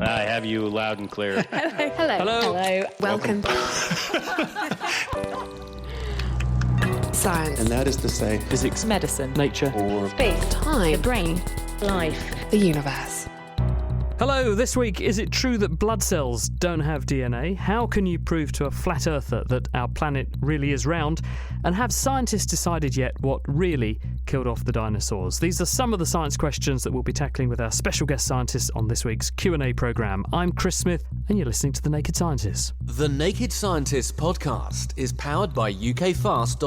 I have you loud and clear. Hello. Welcome. Science. And that is to say, physics, medicine, nature, or space, time, the brain, life, the universe. Hello, this week, is it true that blood cells don't have DNA? How can you prove to a flat earther that our planet really is round? And have scientists decided yet what really killed off the dinosaurs? These are some of the science questions that we'll be tackling with our special guest scientists on this week's Q&A programme. I'm Chris Smith, and you're listening to The Naked Scientists. The Naked Scientists podcast is powered by ukfast.co.uk.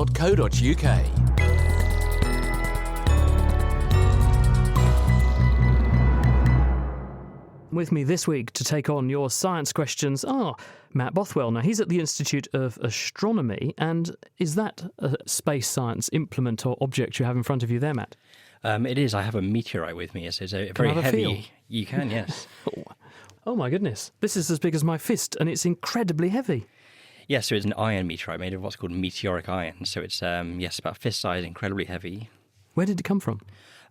With me this week to take on your science questions are Matt Bothwell. Now, he's at the Institute of Astronomy, and is that a space science implement or object you have in front of you there, Matt? It is. I have a meteorite with me. It's a very heavy. Feel? You can, yes. Oh my goodness. This is as big as my fist, and it's incredibly heavy. Yes, so it's an iron meteorite made of what's called meteoric iron. So it's, about fist size, incredibly heavy. Where did it come from?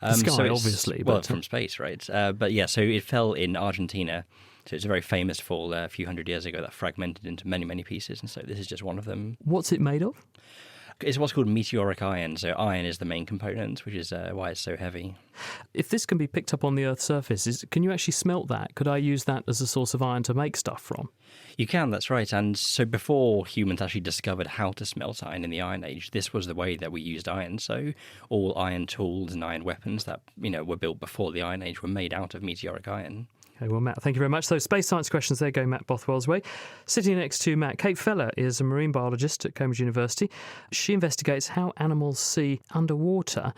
The sky, obviously. Well, from space, right? So it fell in Argentina. So it's a very famous fall a few hundred years ago that fragmented into many, many pieces. And so this is just one of them. What's it made of? It's what's called meteoric iron. So iron is the main component, which is why it's so heavy. If this can be picked up on the Earth's surface, can you actually smelt that? Could I use that as a source of iron to make stuff from? You can, that's right. And so before humans actually discovered how to smelt iron in the Iron Age, this was the way that we used iron. So all iron tools and iron weapons that were built before the Iron Age were made out of meteoric iron. Okay, well, Matt, thank you very much. So space science questions, there go Matt Bothwell's way. Sitting next to Matt, Kate Feller is a marine biologist at Cambridge University. She investigates how animals see underwater.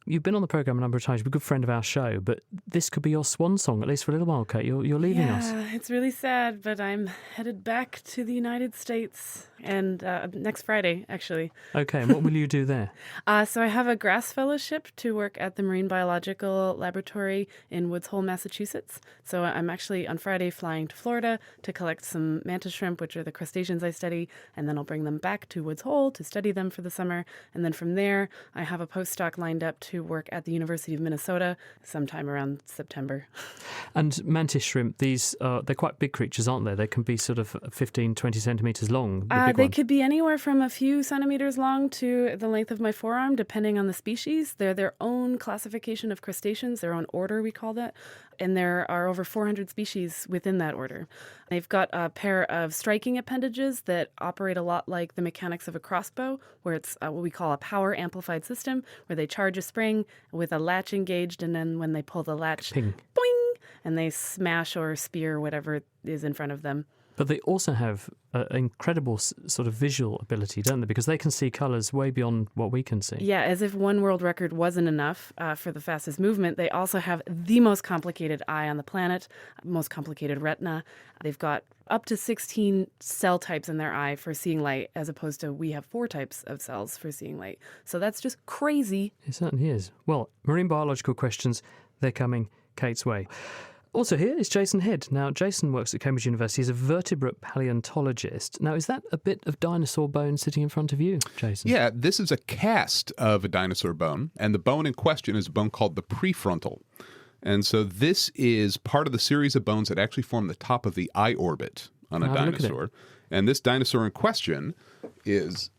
You've been on the programme a number of times. You're a good friend of our show, but this could be your swan song, at least for a little while, Kate. You're leaving us. Yeah, it's really sad, but I'm headed back to the United States, and next Friday, actually. Okay, and what will you do there? So I have a GRASS fellowship to work at the Marine Biological Laboratory in Woods Hole, Massachusetts. So I'm actually on Friday flying to Florida to collect some mantis shrimp, which are the crustaceans I study, and then I'll bring them back to Woods Hole to study them for the summer. And then from there, I have a postdoc lined up to work at the University of Minnesota sometime around September. And mantis shrimp, these they're quite big creatures, aren't they? They can be sort of 15, 20 centimetres long. They could be anywhere from a few centimetres long to the length of my forearm, depending on the species. They're their own classification of crustaceans, their own order, we call that. And there are over 400 species within that order. They've got a pair of striking appendages that operate a lot like the mechanics of a crossbow, where it's what we call a power amplified system, where they charge a spring with a latch engaged, and then when they pull the latch, ping, boing, and they smash or spear whatever is in front of them. But they also have an incredible sort of visual ability, don't they? Because they can see colours way beyond what we can see. Yeah, as if one world record wasn't enough for the fastest movement, they also have the most complicated eye on the planet, most complicated retina. They've got up to 16 cell types in their eye for seeing light, as opposed to we have 4 types of cells for seeing light. So that's just crazy. It certainly is. Well, marine biological questions, they're coming Kate's way. Also here is Jason Head. Now, Jason works at Cambridge University. He's a vertebrate paleontologist. Now, is that a bit of dinosaur bone sitting in front of you, Jason? Yeah, this is a cast of a dinosaur bone, and the bone in question is a bone called the prefrontal. And so this is part of the series of bones that actually form the top of the eye orbit on a dinosaur. And this dinosaur in question is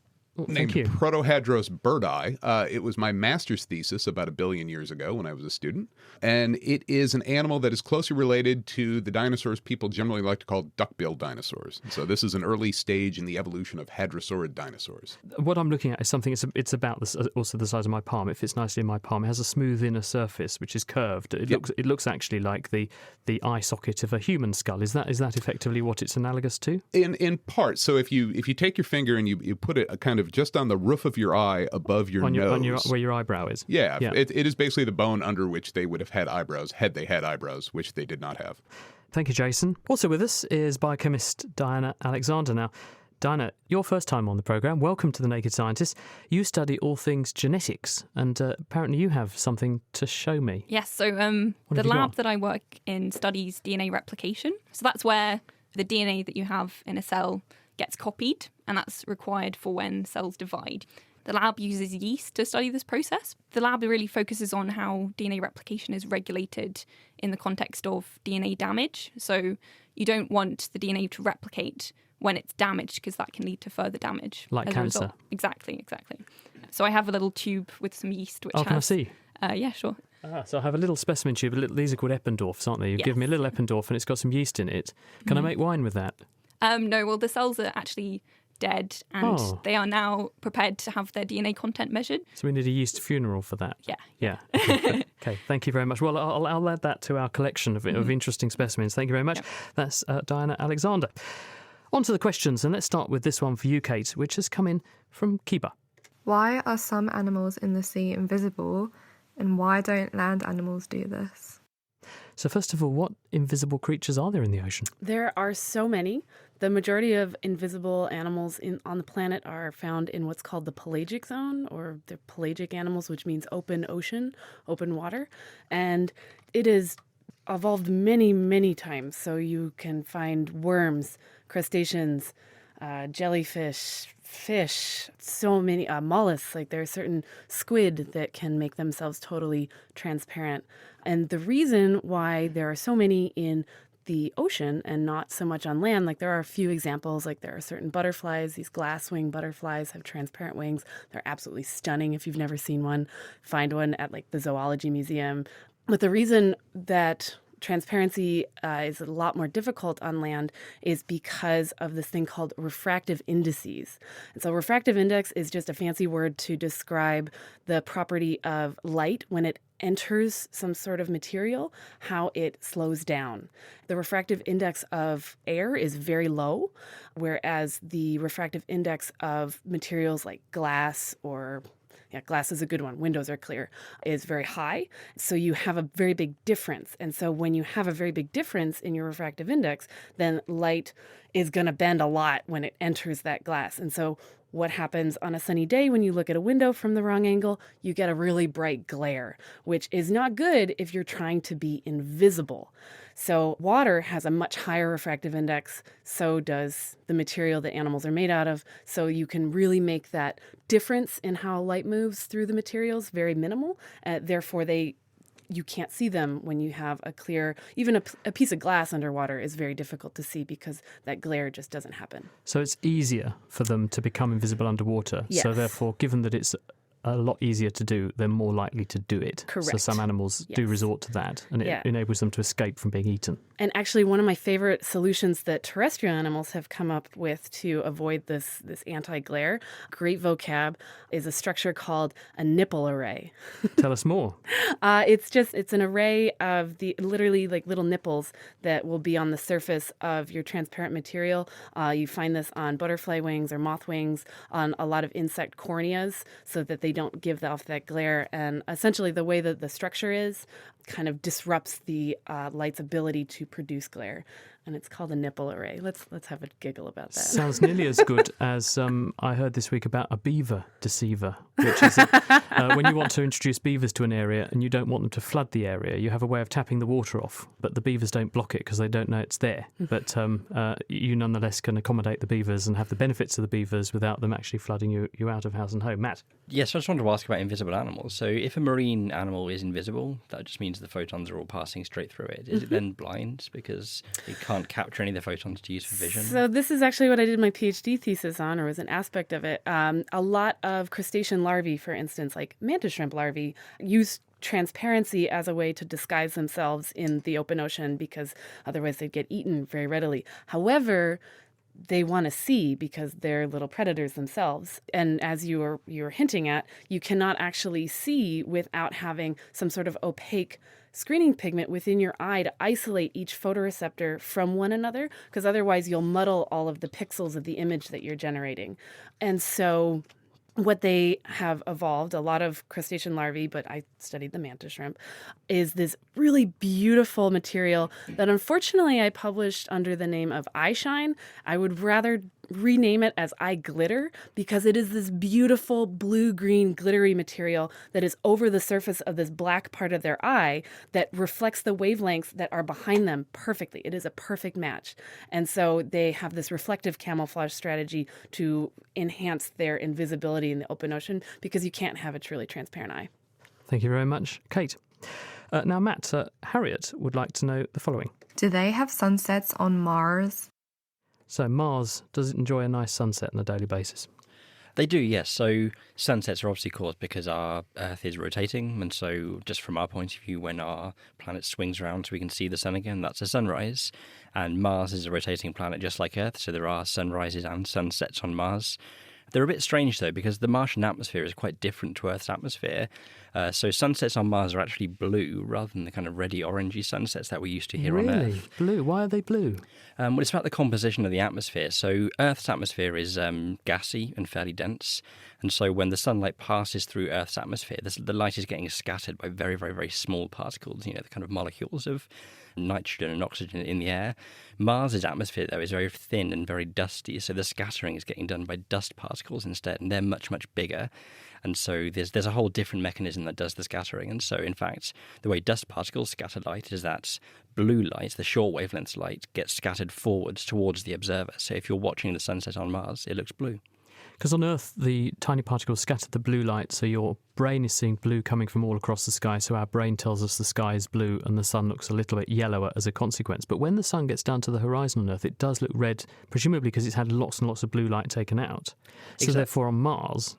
named Protohadros birdi. It was my master's thesis about 1 billion years ago when I was a student. And it is an animal that is closely related to the dinosaurs people generally like to call duck-billed dinosaurs. So this is an early stage in the evolution of hadrosaurid dinosaurs. What I'm looking at is something, it's about this, also the size of my palm. It fits nicely in my palm. It has a smooth inner surface, which is curved. It looks actually like the eye socket of a human skull. Is that effectively what it's analogous to? In part. So if you take your finger and you put it kind of just on the roof of your eye above your nose. Where your eyebrow is. Yeah. It is basically the bone under which they would have had eyebrows, had they had eyebrows, which they did not have. Thank you, Jason. Also with us is biochemist Diana Alexander. Now, Diana, your first time on the programme. Welcome to The Naked Scientist. You study all things genetics, and apparently you have something to show me. Yes, so the lab that I work in studies DNA replication. So that's where the DNA that you have in a cell gets copied, and that's required for when cells divide. The lab uses yeast to study this process. The lab really focuses on how DNA replication is regulated in the context of DNA damage. So you don't want the DNA to replicate when it's damaged, because that can lead to further damage. Like as a cancer. result. Exactly. So I have a little tube with some yeast, which can I see? Yeah, sure. So I have a little specimen tube. These are called Eppendorfs, aren't they? You've given me a little Eppendorf and it's got some yeast in it. Can I make wine with that? No, well, the cells are actually dead and they are now prepared to have their DNA content measured. So we need a yeast funeral for that. Yeah. Okay, thank you very much. Well, I'll add that to our collection of interesting specimens. Thank you very much. Yep. That's Diana Alexander. On to the questions, and let's start with this one for you, Kate, which has come in from Kiba. Why are some animals in the sea invisible, and why don't land animals do this? So first of all, what invisible creatures are there in the ocean? There are so many. The majority of invisible animals on the planet are found in what's called the pelagic zone, or the pelagic animals, which means open ocean, open water. And it is evolved many, many times. So you can find worms, crustaceans, jellyfish, fish, so many mollusks. Like there are certain squid that can make themselves totally transparent. And the reason why there are so many in the ocean and not so much on land, like there are a few examples, like there are certain butterflies, these glass-wing butterflies have transparent wings. They're absolutely stunning. If you've never seen one, find one at like the zoology museum. But the reason that transparency is a lot more difficult on land is because of this thing called refractive indices. And so refractive index is just a fancy word to describe the property of light when it enters some sort of material, how it slows down. The refractive index of air is very low, whereas the refractive index of materials like glass or glass is a good one. Windows are clear, is very high. So you have a very big difference. And so when you have a very big difference in your refractive index, then light is going to bend a lot when it enters that glass. And so what happens on a sunny day when you look at a window from the wrong angle? You get a really bright glare, which is not good if you're trying to be invisible. So water has a much higher refractive index. So does the material that animals are made out of. So you can really make that difference in how light moves through the materials very minimal. Therefore, you can't see them when you have a clear, even a piece of glass underwater is very difficult to see because that glare just doesn't happen. So it's easier for them to become invisible underwater. Yes. So therefore, given that it's a lot easier to do, they're more likely to do it. Correct. So some animals do resort to that, and it enables them to escape from being eaten. And actually, one of my favorite solutions that terrestrial animals have come up with to avoid this anti-glare, great vocab, is a structure called a nipple array. Tell us more. It's an array of literally like little nipples that will be on the surface of your transparent material. You find this on butterfly wings or moth wings, on a lot of insect corneas, so that they don't give off that glare. And essentially the way that the structure is kind of disrupts the light's ability to produce glare. And it's called a nipple array. Let's have a giggle about that. Sounds nearly as good as I heard this week about a beaver deceiver, which is when you want to introduce beavers to an area and you don't want them to flood the area, you have a way of tapping the water off, but the beavers don't block it because they don't know it's there. But you nonetheless can accommodate the beavers and have the benefits of the beavers without them actually flooding you out of house and home. Matt? Yes, I just wanted to ask about invisible animals. So if a marine animal is invisible, that just means the photons are all passing straight through it. Is it then blind because it can't capture any of the photons to use for vision? So this is actually what I did my PhD thesis on, or was an aspect of it. A lot of crustacean larvae, for instance, like mantis shrimp larvae, use transparency as a way to disguise themselves in the open ocean because otherwise they'd get eaten very readily. However, they want to see because they're little predators themselves. And as you're hinting at, you cannot actually see without having some sort of opaque screening pigment within your eye to isolate each photoreceptor from one another, because otherwise you'll muddle all of the pixels of the image that you're generating. And so what they have evolved, a lot of crustacean larvae, but I studied the mantis shrimp, is this really beautiful material that unfortunately I published under the name of eyeshine. I would rather rename it as eye glitter because it is this beautiful blue-green glittery material that is over the surface of this black part of their eye that reflects the wavelengths that are behind them perfectly. It is a perfect match. And so they have this reflective camouflage strategy to enhance their invisibility in the open ocean because you can't have a truly transparent eye. Thank you very much, Kate. Now, Matt, Harriet would like to know the following. Do they have sunsets on Mars? So Mars does enjoy a nice sunset on a daily basis. They do, yes. So sunsets are obviously caused because our Earth is rotating. And so just from our point of view, when our planet swings around so we can see the sun again, that's a sunrise. And Mars is a rotating planet just like Earth. So there are sunrises and sunsets on Mars. They're a bit strange, though, because the Martian atmosphere is quite different to Earth's atmosphere. So sunsets on Mars are actually blue rather than the kind of reddy orangey sunsets that we used to hear on Earth. Really? Blue? Why are they blue? Well, it's about the composition of the atmosphere. So Earth's atmosphere is gassy and fairly dense. And so when the sunlight passes through Earth's atmosphere, the light is getting scattered by very, very, very small particles, the kind of molecules of nitrogen and oxygen in the air. Mars's atmosphere, though, is very thin and very dusty, so the scattering is getting done by dust particles instead, and they're much, much bigger. And so there's a whole different mechanism that does the scattering. And so, in fact, the way dust particles scatter light is that blue light, the short wavelength light, gets scattered forwards towards the observer. So if you're watching the sunset on Mars, it looks blue. Because on Earth, the tiny particles scatter the blue light, so your brain is seeing blue coming from all across the sky, so our brain tells us the sky is blue and the sun looks a little bit yellower as a consequence. But when the sun gets down to the horizon on Earth, it does look red, presumably because it's had lots and lots of blue light taken out. So therefore on Mars,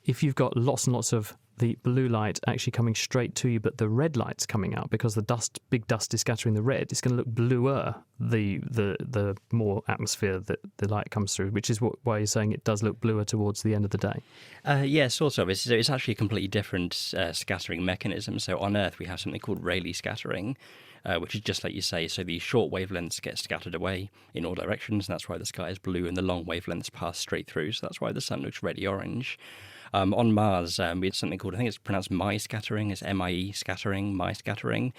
if you've got lots and lots of the blue light actually coming straight to you, but the red light's coming out because the big dust is scattering the red, it's going to look bluer, the more atmosphere that the light comes through, which is why you're saying it does look bluer towards the end of the day. Yeah, sort of. It's actually a completely different scattering mechanism. So on Earth, we have something called Rayleigh scattering, which is just like you say. So the short wavelengths get scattered away in all directions, and that's why the sky is blue, and the long wavelengths pass straight through, so that's why the sun looks reddy-orange. On Mars, we have something called, I think it's pronounced MIE scattering, it's MIE scattering, MIE scattering.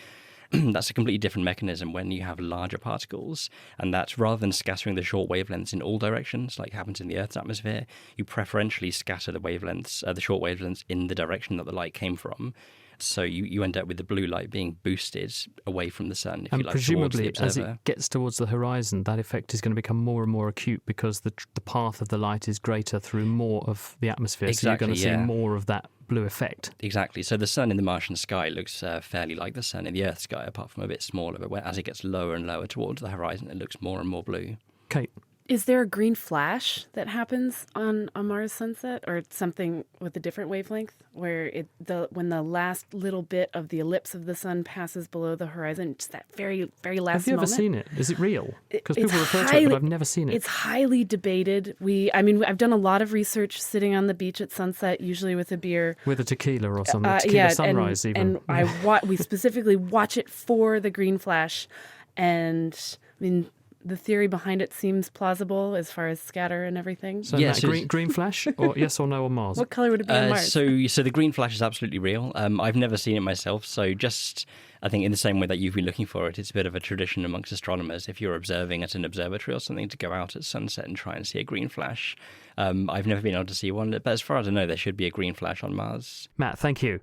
That's a completely different mechanism when you have larger particles, and that's rather than scattering the short wavelengths in all directions, like happens in the Earth's atmosphere, you preferentially scatter the wavelengths, the short wavelengths, in the direction that the light came from. So you end up with the blue light being boosted away from the sun, if you like, presumably, towards the observer. as it gets towards the horizon, that effect is going to become more and more acute because the path of the light is greater through more of the atmosphere. Exactly, so you're going to see more of that blue effect. Exactly. So the sun in the Martian sky looks fairly like the sun in the Earth sky, apart from a bit smaller. But as it gets lower and lower towards the horizon, it looks more and more blue. Kate? Is there a green flash that happens on a Mars sunset, or something with a different wavelength, where when the last little bit of the ellipse of the sun passes below the horizon, just that very, very last moment? Have you ever seen it? Is it real? Because people refer to it, but I've never seen it. It's highly debated. I've done a lot of research sitting on the beach at sunset, usually with a beer. With a tequila or something. Tequila sunrise, even. And we specifically watch it for the green flash. And, I mean, the theory behind it seems plausible as far as scatter and everything. So yes, green flash, or yes or no on Mars? What color would it be on Mars? So the green flash is absolutely real. I've never seen it myself, so just, I think in the same way that you've been looking for it, it's a bit of a tradition amongst astronomers, if you're observing at an observatory or something, to go out at sunset and try and see a green flash. I've never been able to see one, but as far as I know, there should be a green flash on Mars. Matt, thank you.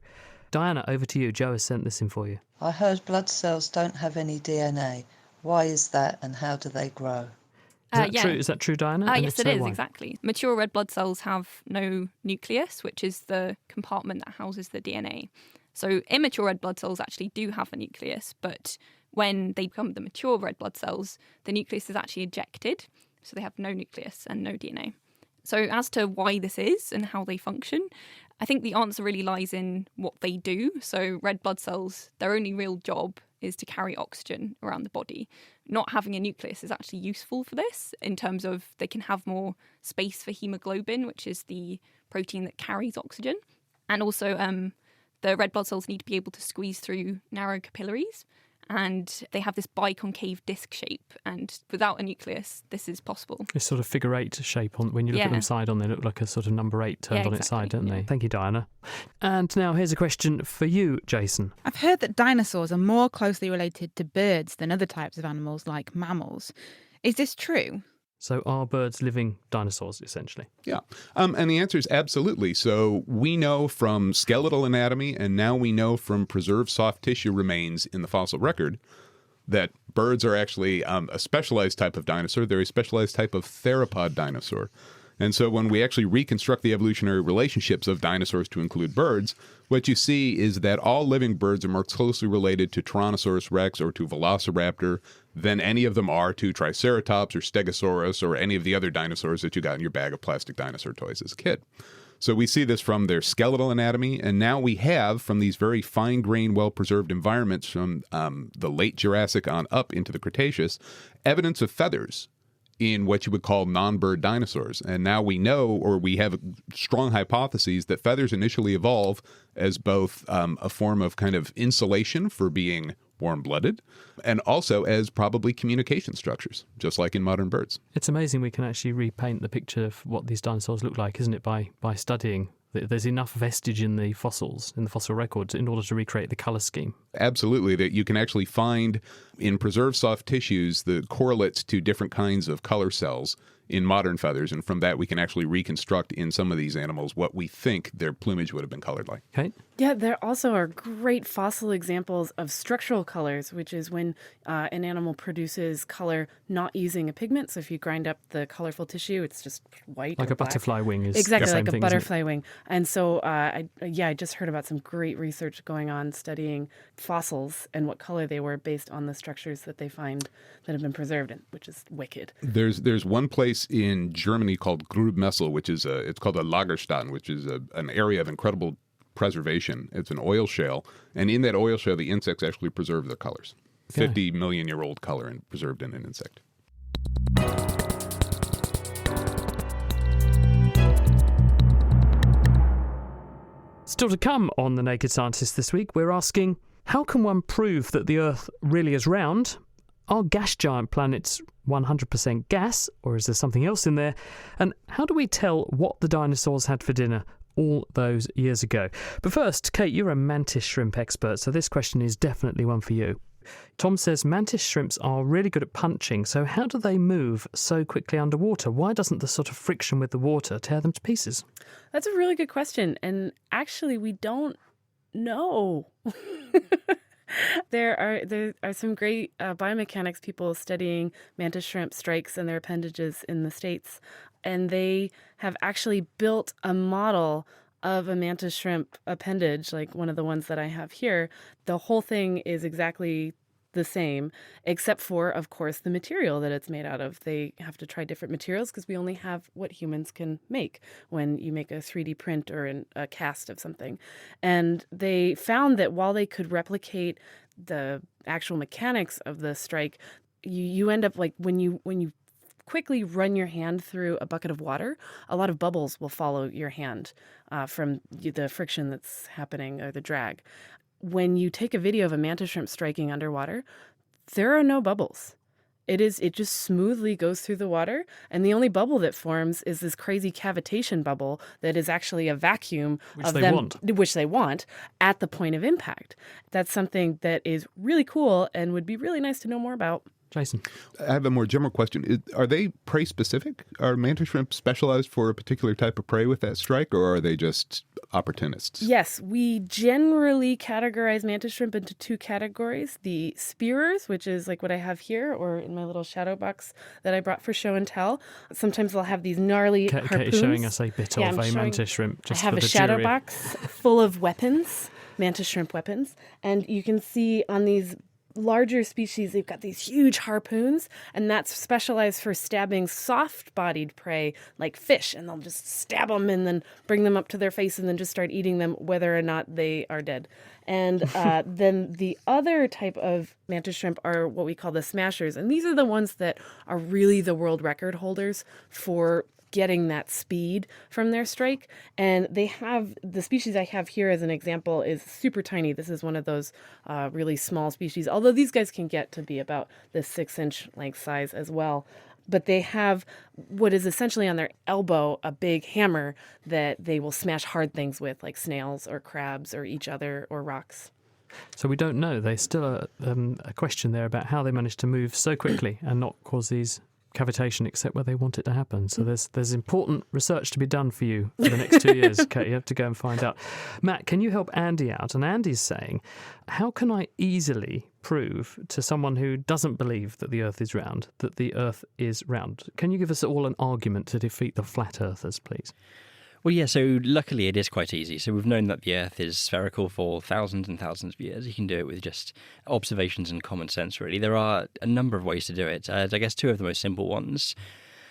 Diana, over to you. Joe has sent this in for you. I heard blood cells don't have any DNA. Why is that, and how do they grow? True? Is that true, Diana? Yes, it is, exactly. Mature red blood cells have no nucleus, which is the compartment that houses the DNA. So immature red blood cells actually do have a nucleus, but when they become the mature red blood cells, the nucleus is actually ejected, so they have no nucleus and no DNA. So as to why this is and how they function, I think the answer really lies in what they do. So red blood cells, their only real job is to carry oxygen around the body. Not having a nucleus is actually useful for this in terms of they can have more space for hemoglobin, which is the protein that carries oxygen. And also the red blood cells need to be able to squeeze through narrow capillaries. And they have this biconcave disc shape, and without a nucleus, this is possible. This sort of figure eight shape, when you look at them side on, they look like a sort of number 8 turned on its side, don't they? Thank you, Diana. And now here's a question for you, Jason. I've heard that dinosaurs are more closely related to birds than other types of animals like mammals. Is this true? So are birds living dinosaurs, essentially? Yeah. And the answer is absolutely. So we know from skeletal anatomy, and now we know from preserved soft tissue remains in the fossil record, that birds are actually a specialized type of dinosaur. They're a specialized type of theropod dinosaur. And so when we actually reconstruct the evolutionary relationships of dinosaurs to include birds, what you see is that all living birds are more closely related to Tyrannosaurus rex or to Velociraptor than any of them are to Triceratops or Stegosaurus or any of the other dinosaurs that you got in your bag of plastic dinosaur toys as a kid. So we see this from their skeletal anatomy, and now we have, from these very fine-grained, well-preserved environments from the late Jurassic on up into the Cretaceous, evidence of feathers in what you would call non-bird dinosaurs. And now we know, or we have strong hypotheses, that feathers initially evolve as both a form of kind of insulation for being warm-blooded, and also as probably communication structures, just like in modern birds. It's amazing we can actually repaint the picture of what these dinosaurs look like, isn't it, by studying. There's enough vestige in the fossils, in the fossil records, in order to recreate the colour scheme. Absolutely, that you can actually find in preserved soft tissues the correlates to different kinds of color cells in modern feathers, and from that we can actually reconstruct in some of these animals what we think their plumage would have been colored like. Kate? Yeah, there also are great fossil examples of structural colors, which is when an animal produces color not using a pigment. So if you grind up the colorful tissue, it's just white. Like or a black. butterfly wing is exactly the same like a thing, butterfly wing. And so, I just heard about some great research going on studying fossils and what color they were based on the structures that they find that have been preserved, which is wicked. There's one place in Germany called Grubmessel, which is it's called a Lagerstätten, which is an area of incredible preservation. It's an oil shale, and in that oil shale, the insects actually preserve their colors. 50 million year old color and preserved in an insect. Still to come on The Naked Scientist this week, we're asking, how can one prove that the Earth really is round? Are gas giant planets 100% gas, or is there something else in there? And how do we tell what the dinosaurs had for dinner all those years ago? But first, Kate, you're a mantis shrimp expert, so this question is definitely one for you. Tom says mantis shrimps are really good at punching, so how do they move so quickly underwater? Why doesn't the sort of friction with the water tear them to pieces? That's a really good question, and actually we don't know. There are some great biomechanics people studying mantis shrimp strikes and their appendages in the States, and they have actually built a model of a mantis shrimp appendage, like one of the ones that I have here. The whole thing is exactly the same, except for, of course, the material that it's made out of. They have to try different materials because we only have what humans can make when you make a 3D print or a cast of something. And they found that while they could replicate the actual mechanics of the strike, you end up like when you quickly run your hand through a bucket of water, a lot of bubbles will follow your hand from the friction that's happening or the drag. When you take a video of a mantis shrimp striking underwater, there are no bubbles. It just smoothly goes through the water, and the only bubble that forms is this crazy cavitation bubble that is actually a vacuum which they want at the point of impact. That's something that is really cool and would be really nice to know more about. Jason? I have a more general question. Are they prey specific? Are mantis shrimp specialized for a particular type of prey with that strike, or are they just opportunists? Yes, we generally categorize mantis shrimp into two categories. The spearers, which is like what I have here, or in my little shadow box that I brought for show and tell. Sometimes they'll have these gnarly harpoons. Kate is showing us a bit of a mantis shrimp. Just I have for a the shadow jury. box full of weapons, mantis shrimp weapons. And you can see on these larger species, they've got these huge harpoons, and that's specialized for stabbing soft-bodied prey like fish, and they'll just stab them and then bring them up to their face and then just start eating them whether or not they are dead. And then the other type of mantis shrimp are what we call the smashers, and these are the ones that are really the world record holders for getting that speed from their strike. And they have, the species I have here as an example is super tiny. This is one of those really small species, although these guys can get to be about the 6-inch length size as well. But they have what is essentially on their elbow a big hammer that they will smash hard things with, like snails or crabs or each other or rocks. So we don't know. There's still a question there about how they managed to move so quickly and not cause these cavitation except where they want it to happen. So there's important research to be done for you for the next 2 years, Kate. You have to go and find out. Matt, can you help Andy out? And Andy's saying, how can I easily prove to someone who doesn't believe that the Earth is round that the Earth is round? Can you give us all an argument to defeat the flat earthers, please? Well, yeah, so luckily it is quite easy. So we've known that the Earth is spherical for thousands and thousands of years. You can do it with just observations and common sense, really. There are a number of ways to do it. I guess two of the most simple ones.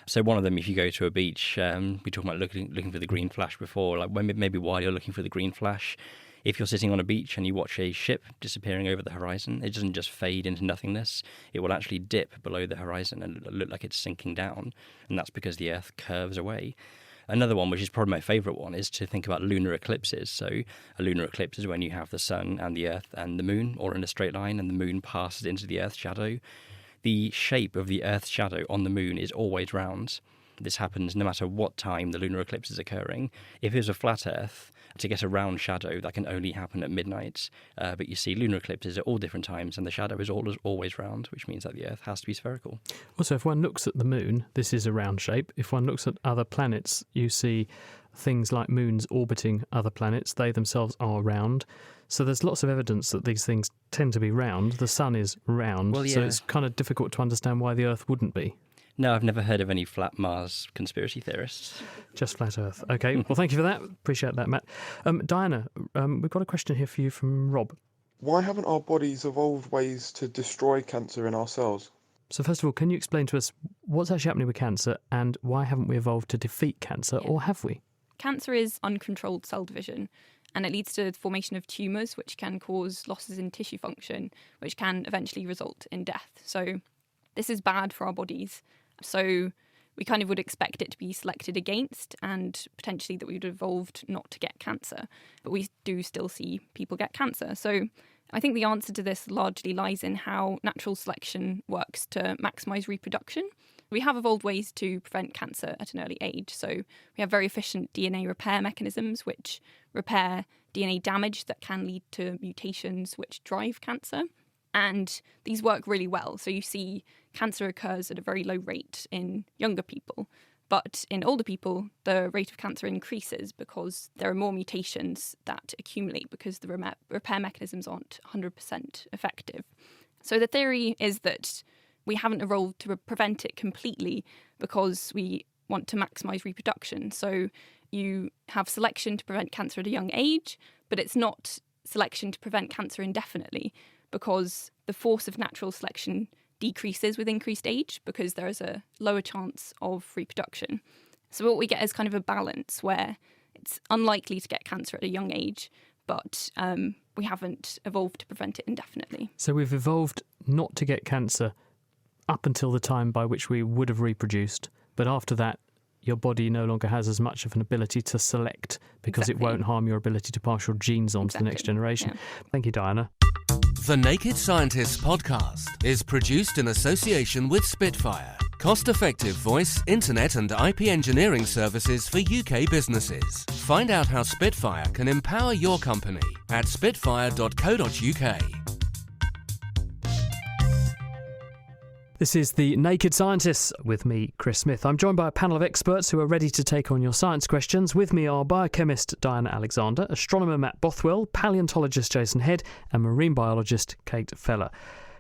So one of them, if you go to a beach, we talked about looking for the green flash before, like maybe while you're looking for the green flash, if you're sitting on a beach and you watch a ship disappearing over the horizon, it doesn't just fade into nothingness. It will actually dip below the horizon and look like it's sinking down. And that's because the Earth curves away. Another one, which is probably my favourite one, is to think about lunar eclipses. So a lunar eclipse is when you have the sun and the Earth and the moon, or in a straight line, and the moon passes into the Earth's shadow. The shape of the Earth's shadow on the moon is always round. This happens no matter what time the lunar eclipse is occurring. If it was a flat Earth, to get a round shadow, that can only happen at midnight. But you see lunar eclipses at all different times, and the shadow is always round, which means that the Earth has to be spherical. Also, if one looks at the moon, this is a round shape. If one looks at other planets, you see things like moons orbiting other planets. They themselves are round. So there's lots of evidence that these things tend to be round. The sun is round, well, yeah. So it's kind of difficult to understand why the Earth wouldn't be. No, I've never heard of any flat Mars conspiracy theorists. Just flat Earth. OK, well, thank you for that. Appreciate that, Matt. Diana, we've got a question here for you from Rob. Why haven't our bodies evolved ways to destroy cancer in our cells? So first of all, can you explain to us what's actually happening with cancer and why haven't we evolved to defeat cancer, or have we? Cancer is uncontrolled cell division, and it leads to the formation of tumours, which can cause losses in tissue function, which can eventually result in death. So this is bad for our bodies. So we kind of would expect it to be selected against, and potentially that we would have evolved not to get cancer. But we do still see people get cancer. So I think the answer to this largely lies in how natural selection works to maximise reproduction. We have evolved ways to prevent cancer at an early age. So we have very efficient DNA repair mechanisms which repair DNA damage that can lead to mutations which drive cancer. And these work really well. So you see cancer occurs at a very low rate in younger people. But in older people, the rate of cancer increases because there are more mutations that accumulate because the repair mechanisms aren't 100% effective. So the theory is that we haven't evolved to prevent it completely because we want to maximise reproduction. So you have selection to prevent cancer at a young age, but it's not selection to prevent cancer indefinitely, because the force of natural selection decreases with increased age because there is a lower chance of reproduction. So what we get is kind of a balance where it's unlikely to get cancer at a young age, but we haven't evolved to prevent it indefinitely. So we've evolved not to get cancer up until the time by which we would have reproduced, but after that, your body no longer has as much of an ability to select because It won't harm your ability to pass your genes on to the next generation. Yeah. Thank you, Diana. The Naked Scientists podcast is produced in association with Spitfire, cost-effective voice, internet and IP engineering services for UK businesses. Find out how Spitfire can empower your company at spitfire.co.uk. This is The Naked Scientists with me, Chris Smith. I'm joined by a panel of experts who are ready to take on your science questions. With me are biochemist Diana Alexander, astronomer Matt Bothwell, paleontologist Jason Head, and marine biologist Kate Feller.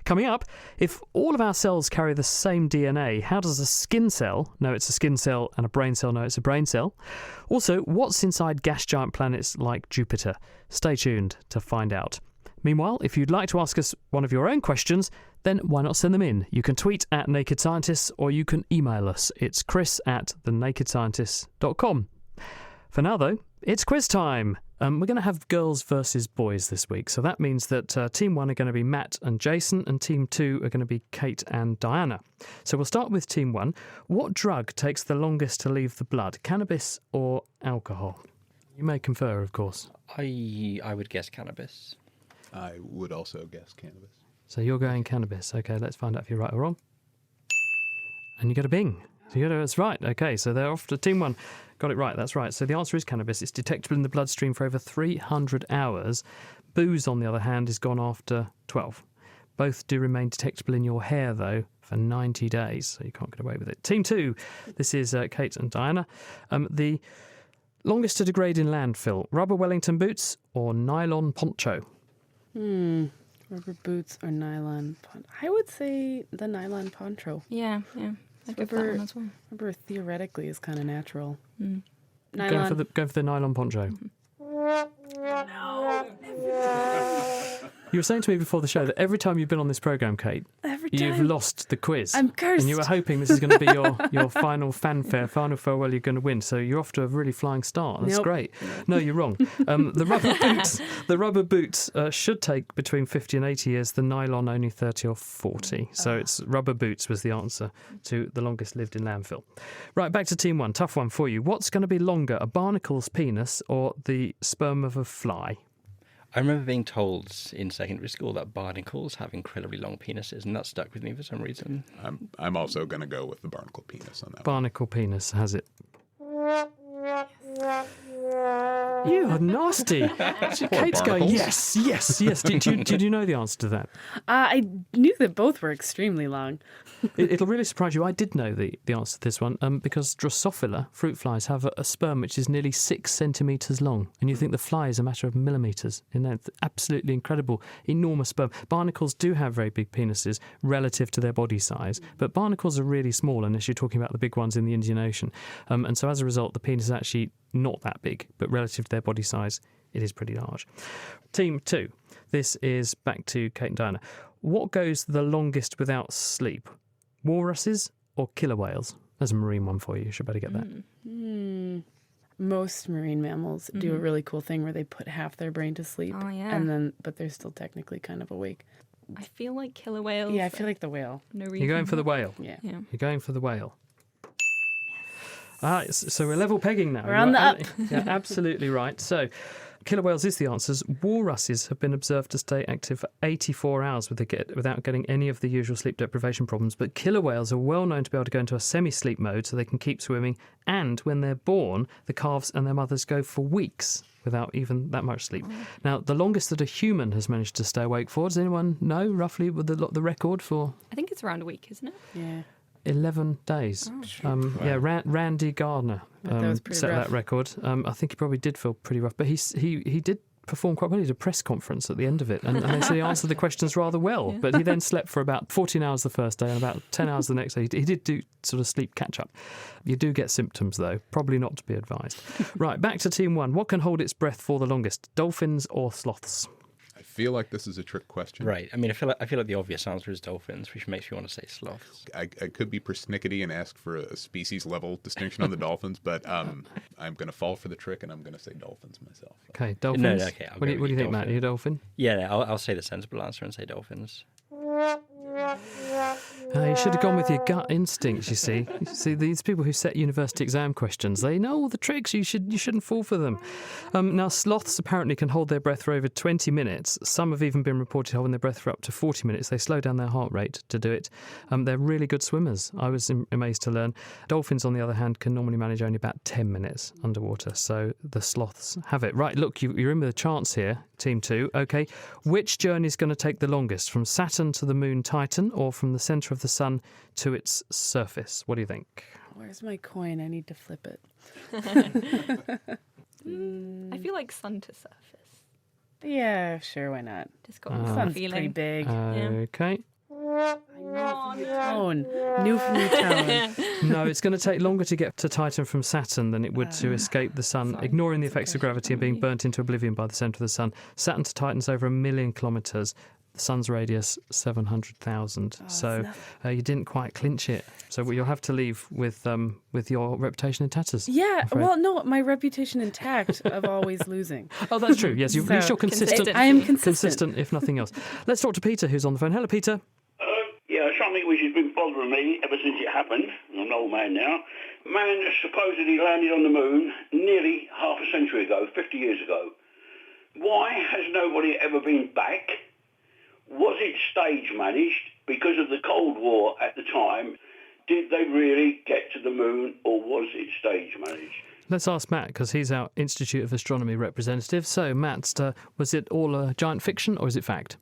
Coming up, if all of our cells carry the same DNA, how does a skin cell know it's a skin cell and a brain cell know it's a brain cell? Also, what's inside gas giant planets like Jupiter? Stay tuned to find out. Meanwhile, if you'd like to ask us one of your own questions, then why not send them in? You can tweet at Naked Scientists or you can email us. It's chris@thenakedscientists.com. For now, though, it's quiz time. We're going to have girls versus boys this week. So that means that Team 1 are going to be Matt and Jason, and Team 2 are going to be Kate and Diana. So we'll start with Team 1. What drug takes the longest to leave the blood, cannabis or alcohol? You may confer, of course. I would guess cannabis. I would also guess cannabis. So you're going cannabis. Okay, let's find out if you're right or wrong. And you get a bing. So you get that's right. Okay, so they're off to Team 1. Got it right, that's right. So the answer is cannabis. It's detectable in the bloodstream for over 300 hours. Booze, on the other hand, is gone after 12. Both do remain detectable in your hair, though, for 90 days, so you can't get away with it. Team 2, this is Kate and Diana. The longest to degrade in landfill, rubber Wellington boots or nylon poncho? Rubber boots or nylon poncho? I would say the nylon poncho. Yeah. I'd go for that one as well. Rubber theoretically is kind of natural. Nylon. Go for the nylon poncho. You were saying to me before the show that every time you've been on this programme, Kate, you've lost the quiz. I'm cursed. And you were hoping this is going to be your final fanfare, final farewell you're going to win. So you're off to a really flying start. That's great. No, you're wrong. The rubber boots should take between 50 and 80 years. The nylon only 30 or 40. So it's rubber boots was the answer to the longest lived in landfill. Right, back to Team 1. Tough one for you. What's going to be longer, a barnacle's penis or the sperm of a fly? I remember being told in secondary school that barnacles have incredibly long penises, and that stuck with me for some reason. I'm also going to go with the barnacle penis on that. Barnacle penis has it. You are nasty. Kate's going, yes. Did you know the answer to that? I knew that both were extremely long. It'll really surprise you. I did know the answer to this one because Drosophila, fruit flies, have a sperm which is nearly 6 centimetres long. And you think the fly is a matter of millimetres. It's absolutely incredible, enormous sperm. Barnacles do have very big penises relative to their body size, but barnacles are really small unless you're talking about the big ones in the Indian Ocean. And so as a result, the penis is actually not that big, but relative to their body size, it is pretty large. Team 2, this is back to Kate and Diana. What goes the longest without sleep? Walruses or killer whales? There's a marine one for you. You should better get that. Most marine mammals do a really cool thing where they put half their brain to sleep, but they're still technically kind of awake. I feel like killer whales. Yeah, I feel like the whale. No reason. You're going for the whale? Yeah. You're going for the whale. So we're level pegging now. We're on the up. Yeah, absolutely right. So killer whales is the answer. Walruses have been observed to stay active for 84 hours without getting any of the usual sleep deprivation problems. But killer whales are well known to be able to go into a semi-sleep mode so they can keep swimming. And when they're born, the calves and their mothers go for weeks without even that much sleep. Now, the longest that a human has managed to stay awake for, does anyone know roughly what the record for? I think it's around a week, isn't it? Yeah. 11 days. Yeah, Randy Gardner set that record. I think he probably did feel pretty rough, but he did perform quite well. He did a press conference at the end of it, and they said he answered the questions rather well. But he then slept for about 14 hours the first day and about 10 hours the next day. He did do sort of sleep catch-up. You do get symptoms, though. Probably not to be advised. Right, back to Team 1. What can hold its breath for the longest, dolphins or sloths? I feel like this is a trick question. Right. I mean, I feel like the obvious answer is dolphins, which makes me want to say sloths. I could be persnickety and ask for a species level distinction on the dolphins, but I'm going to fall for the trick and I'm going to say dolphins myself. Okay, dolphins. No, okay. What do you think, Matt? Are you a dolphin? Yeah, I'll say the sensible answer and say dolphins. You should have gone with your gut instincts, you see. These people who set university exam questions, they know all the tricks. You shouldn't fall for them. Now, sloths apparently can hold their breath for over 20 minutes. Some have even been reported holding their breath for up to 40 minutes. They slow down their heart rate to do it. They're really good swimmers, I was amazed to learn. Dolphins, on the other hand, can normally manage only about 10 minutes underwater. So the sloths have it. Right, look, you're in with a chance here, Team 2. OK, which journey is going to take the longest? From Saturn to the moon Titan or from the centre of the sun to its surface? What do you think? Where's my coin? I need to flip it. I feel like sun to surface. Yeah, sure, why not? Just got the sun's feeling. pretty big. OK. New from your tone. No, it's going to take longer to get to Titan from Saturn than it would to escape the sun, ignoring the effects of gravity and being burnt into oblivion by the centre of the sun. Saturn to Titan's over 1 million kilometres. The sun's radius, 700,000. So you didn't quite clinch it. So you'll have to leave with your reputation in tatters. Yeah, well, no, my reputation intact of always losing. Oh, that's true. Yes, you're consistent. I am consistent. Consistent, if nothing else. Let's talk to Peter, who's on the phone. Hello, Peter. Yeah, something which has been bothering me ever since it happened. I'm an old man now. Man supposedly landed on the moon nearly half a century ago, 50 years ago. Why has nobody ever been back? Was it stage managed because of the Cold War at the time? Did they really get to the moon, or was it stage managed? Let's ask Matt, because he's our Institute of Astronomy representative. So, Matt, was it all a giant fiction, or is it fact?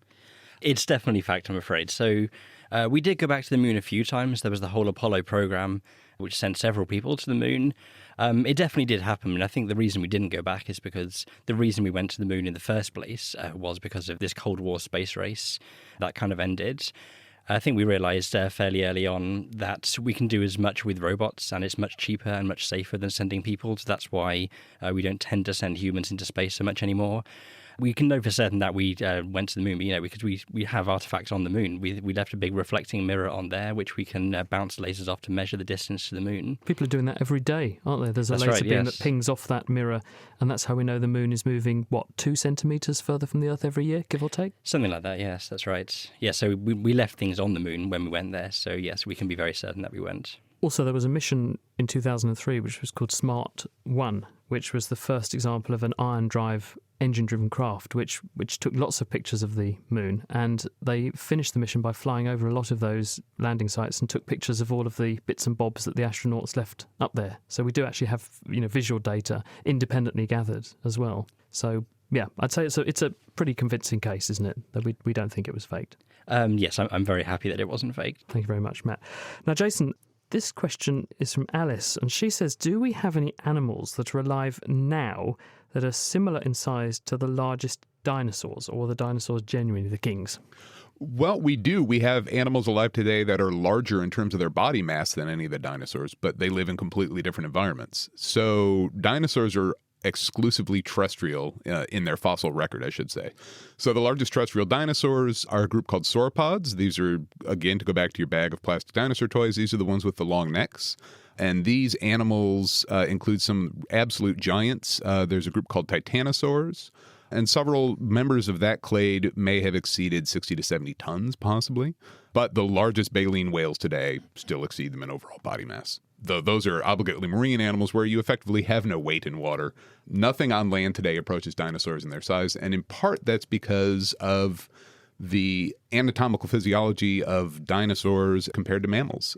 It's definitely fact, I'm afraid. So we did go back to the moon a few times. There was the whole Apollo program, which sent several people to the moon. It definitely did happen. And I think the reason we didn't go back is because the reason we went to the moon in the first place was because of this Cold War space race that kind of ended. I think we realised fairly early on that we can do as much with robots, and it's much cheaper and much safer than sending people. So that's why we don't tend to send humans into space so much anymore. We can know for certain that we went to the moon, because we have artifacts on the moon. We left a big reflecting mirror on there, which we can bounce lasers off to measure the distance to the moon. People are doing that every day, aren't they? There's a laser beam that pings off that mirror, and that's how we know the moon is moving, 2 centimetres further from the Earth every year, give or take? Something like that, yes, that's right. Yeah, so we left things on the moon when we went there, so yes, we can be very certain that we went. Also, there was a mission in 2003 which was called Smart 1, which was the first example of an ion drive engine-driven craft which took lots of pictures of the moon, and they finished the mission by flying over a lot of those landing sites and took pictures of all of the bits and bobs that the astronauts left up there. So we do actually have visual data independently gathered as well. So yeah, I'd say it's a pretty convincing case, isn't it, that we don't think it was faked. Yes, I'm very happy that it wasn't faked. Thank you very much, Matt. Now, Jason, this question is from Alice, and she says, do we have any animals that are alive now that are similar in size to the largest dinosaurs, or the dinosaurs genuinely the kings? Well, we do. We have animals alive today that are larger in terms of their body mass than any of the dinosaurs, but they live in completely different environments. So dinosaurs are exclusively terrestrial in their fossil record, I should say. So the largest terrestrial dinosaurs are a group called sauropods. These are, again, to go back to your bag of plastic dinosaur toys, these are the ones with the long necks. And these animals include some absolute giants. There's a group called titanosaurs. And several members of that clade may have exceeded 60 to 70 tons, possibly. But the largest baleen whales today still exceed them in overall body mass. Though those are obligately marine animals where you effectively have no weight in water. Nothing on land today approaches dinosaurs in their size. And in part, that's because of the anatomical physiology of dinosaurs compared to mammals.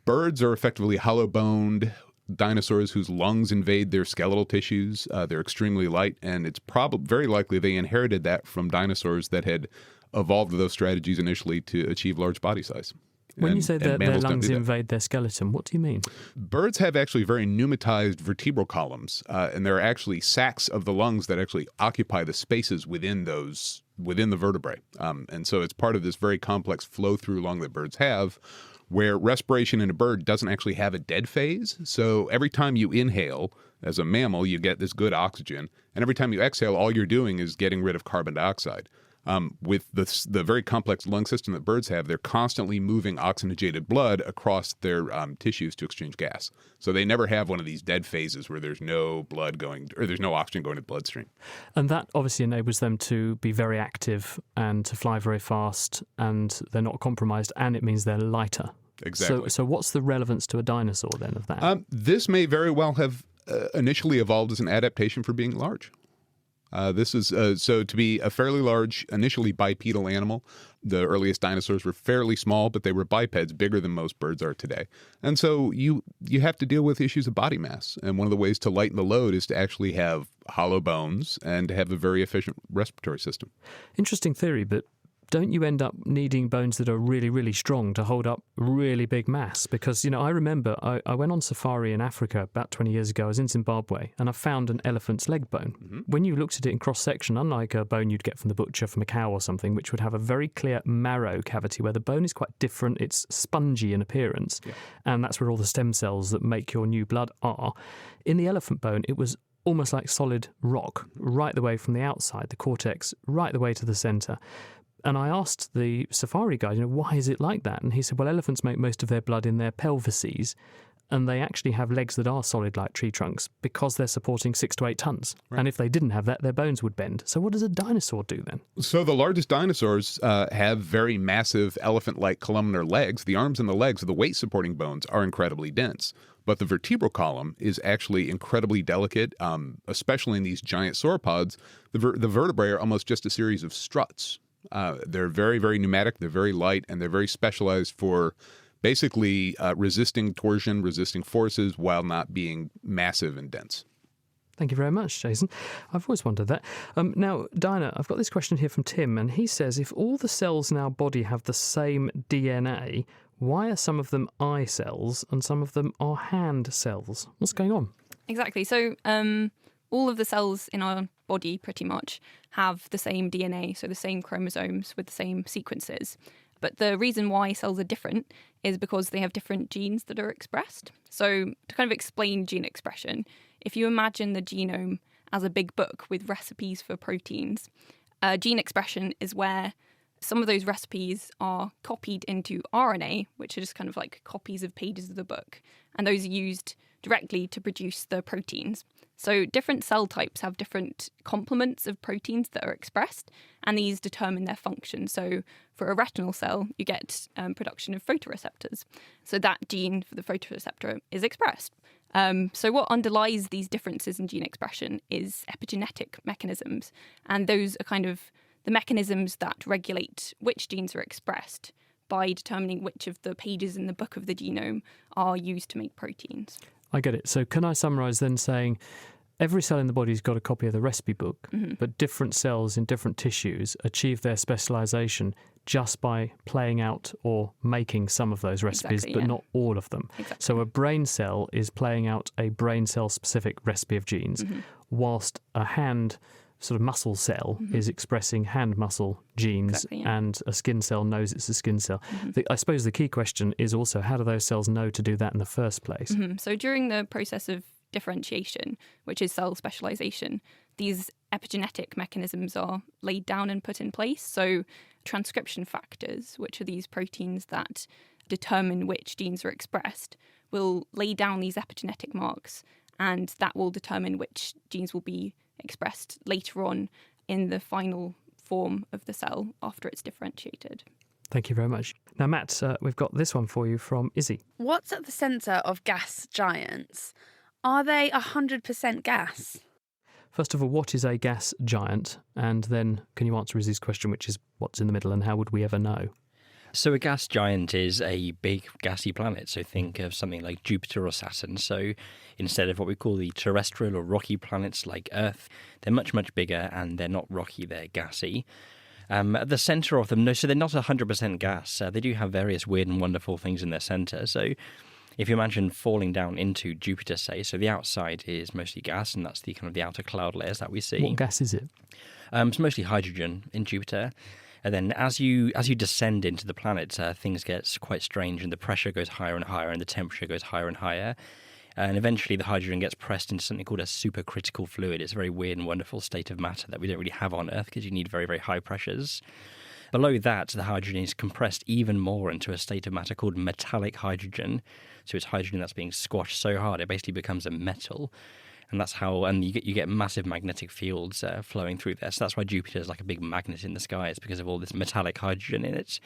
Birds are effectively hollow-boned dinosaurs whose lungs invade their skeletal tissues. They're extremely light, and it's very likely they inherited that from dinosaurs that had evolved those strategies initially to achieve large body size. When you say that their lungs invade their skeleton, what do you mean? Birds have actually very pneumatized vertebral columns, and there are actually sacs of the lungs that actually occupy the spaces within the vertebrae. And so it's part of this very complex flow-through lung that birds have, where respiration in a bird doesn't actually have a dead phase. So every time you inhale, as a mammal, you get this good oxygen. And every time you exhale, all you're doing is getting rid of carbon dioxide. With the very complex lung system that birds have, they're constantly moving oxygenated blood across their tissues to exchange gas. So they never have one of these dead phases where there's no blood going, or there's no oxygen going to the bloodstream. And that obviously enables them to be very active and to fly very fast, and they're not compromised, and it means they're lighter. Exactly. So what's the relevance to a dinosaur then of that? This may very well have initially evolved as an adaptation for being large. This is so to be a fairly large, initially bipedal animal. The earliest dinosaurs were fairly small, but they were bipeds, bigger than most birds are today. And so you have to deal with issues of body mass. And one of the ways to lighten the load is to actually have hollow bones and have a very efficient respiratory system. Interesting theory, but don't you end up needing bones that are really, really strong to hold up really big mass? Because, I remember I went on safari in Africa about 20 years ago. I was in Zimbabwe, and I found an elephant's leg bone. Mm-hmm. When you looked at it in cross-section, unlike a bone you'd get from the butcher from a cow or something, which would have a very clear marrow cavity where the bone is quite different, it's spongy in appearance, and that's where all the stem cells that make your new blood are. In the elephant bone, it was almost like solid rock, right the way from the outside, the cortex, right the way to the centre. And I asked the safari guide, why is it like that? And he said, well, elephants make most of their blood in their pelvises, and they actually have legs that are solid like tree trunks because they're supporting 6 to 8 tons. Right. And if they didn't have that, their bones would bend. So what does a dinosaur do then? So the largest dinosaurs have very massive elephant-like columnar legs. The arms and the legs of the weight-supporting bones are incredibly dense. But the vertebral column is actually incredibly delicate, especially in these giant sauropods. The vertebrae are almost just a series of struts. They're very, very pneumatic, they're very light, and they're very specialized for basically resisting torsion, resisting forces, while not being massive and dense. Thank you very much, Jason. I've always wondered that. Now, Dinah, I've got this question here from Tim, and he says, if all the cells in our body have the same DNA, why are some of them eye cells and some of them are hand cells? What's going on? Exactly. So all of the cells in our body pretty much have the same DNA, so the same chromosomes with the same sequences. But the reason why cells are different is because they have different genes that are expressed. So to kind of explain gene expression, if you imagine the genome as a big book with recipes for proteins, gene expression is where some of those recipes are copied into RNA, which are just kind of like copies of pages of the book. And those are used directly to produce the proteins. So different cell types have different complements of proteins that are expressed, and these determine their function. So for a retinal cell, you get production of photoreceptors. So that gene for the photoreceptor is expressed. So what underlies these differences in gene expression is epigenetic mechanisms. And those are kind of the mechanisms that regulate which genes are expressed by determining which of the pages in the book of the genome are used to make proteins. I get it. So can I summarise then saying every cell in the body's got a copy of the recipe book, but different cells in different tissues achieve their specialisation just by playing out or making some of those recipes, but not all of them. Exactly. So a brain cell is playing out a brain cell specific recipe of genes, whilst a hand sort of muscle cell is expressing hand muscle genes, and a skin cell knows it's a skin cell. I suppose the key question is also, how do those cells know to do that in the first place? So during the process of differentiation, which is cell specialization, these epigenetic mechanisms are laid down and put in place. So transcription factors, which are these proteins that determine which genes are expressed, will lay down these epigenetic marks, and that will determine which genes will be expressed later on in the final form of the cell after it's differentiated. Thank you very much. Now, Matt, we've got this one for you from Izzy. What's at the centre of gas giants? Are they 100% gas? First of all, what is a gas giant? And then can you answer Izzy's question, which is what's in the middle and how would we ever know? So a gas giant is a big gassy planet. So think of something like Jupiter or Saturn. So instead of what we call the terrestrial or rocky planets like Earth, they're much, much bigger and they're not rocky, they're gassy. At the centre of them, so they're not 100% gas. They do have various weird and wonderful things in their centre. So if you imagine falling down into Jupiter, say, so the outside is mostly gas, and that's the kind of the outer cloud layers that we see. What gas is it? It's mostly hydrogen in Jupiter. And then as you descend into the planet, things get quite strange, and the pressure goes higher and higher, and the temperature goes higher and higher. And eventually the hydrogen gets pressed into something called a supercritical fluid. It's a very weird and wonderful state of matter that we don't really have on Earth because you need very, very high pressures. Below that, the hydrogen is compressed even more into a state of matter called metallic hydrogen. So it's hydrogen that's being squashed so hard it basically becomes a metal. And that's how, and you get massive magnetic fields flowing through there. So that's why Jupiter is like a big magnet in the sky. It's because of all this metallic hydrogen in it.